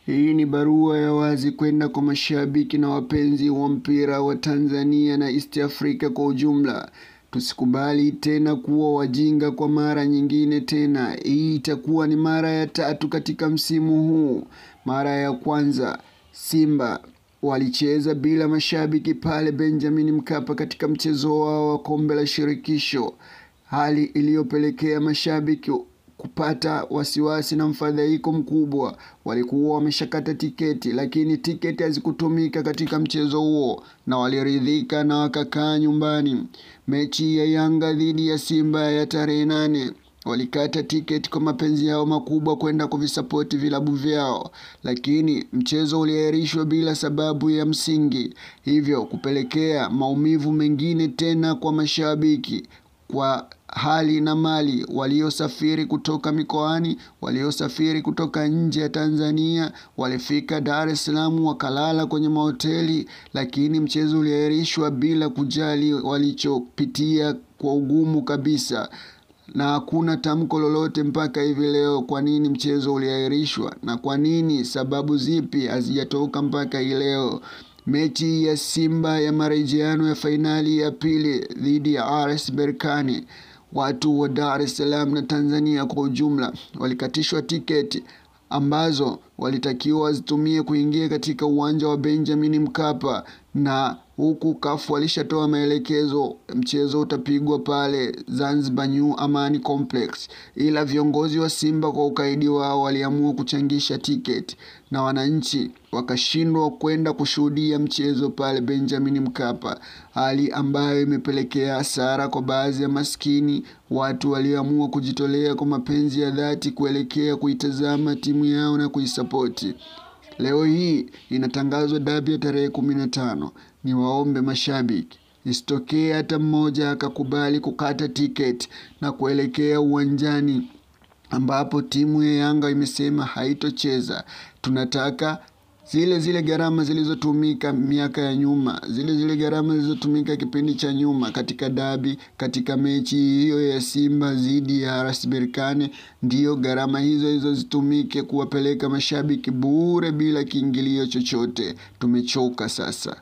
Hii ni barua ya wazi kwenda kwa mashabiki na wapenzi wa mpira wa Tanzania na East Africa kwa ujumla. Tusikubali tena kuwa wajinga kwa mara nyingine tena. Hii itakuwa ni mara ya 3 katika msimu huu. Mara ya kwanza Simba walicheza bila mashabiki pale Benjamin Mkapa katika mchezo wao wa kombe la shirikisho, hali iliyopelekea mashabiki kupata wasiwasi na mfadhaiko mkubwa. Walikuwa wameshakata tiketi, lakini tiketi hazikutumika katika mchezo huo na waliridhika na wakakaa nyumbani. Mechi ya Yanga dhidi ya Simba ya tarehe 8 walikata tiketi kwa mapenzi yao makubwa kwenda kuvisapoti vilabu vyao, lakini mchezo uliahirishwa bila sababu ya msingi, hivyo kupelekea maumivu mengine tena kwa mashabiki, kwa hali na mali waliosafiri kutoka mikoani, waliosafiri kutoka nje ya Tanzania, walifika Dar es Salaam wakalala kwenye mahoteli, lakini mchezo uliahirishwa bila kujali walichopitia kwa ugumu kabisa. Na hakuna tamko lolote mpaka hivi leo kwa nini mchezo uliahirishwa na kwa nini, sababu zipi hazijatoka mpaka leo. Mechi ya Simba ya marejeano ya fainali ya pili dhidi ya RS Berkane, watu wa Dar es Salaam na Tanzania kwa ujumla walikatishwa tiketi ambazo walitakiwa wazitumie kuingia katika uwanja wa Benjamin Mkapa, na huku CAF walishatoa maelekezo mchezo utapigwa pale Zanzibar New Amani Complex, ila viongozi wa Simba kwa ukaidi wao waliamua kuchangisha tiketi na wananchi wakashindwa kwenda kushuhudia mchezo pale Benjamin Mkapa, hali ambayo imepelekea hasara kwa baadhi ya maskini watu walioamua kujitolea kwa mapenzi ya dhati kuelekea kuitazama timu yao na kuisapoti. Leo hii inatangazwa dabi ya tarehe 15. Ni waombe mashabiki isitokee hata mmoja akakubali kukata tiketi na kuelekea uwanjani ambapo timu ya Yanga imesema haitocheza. Tunataka zile gharama zilizotumika miaka ya nyuma, zile gharama zilizotumika kipindi cha nyuma katika dabi, katika mechi hiyo ya Simba dhidi ya RS Berkane, ndio gharama hizo zitumike kuwapeleka mashabiki bure bila kiingilio chochote. Tumechoka sasa.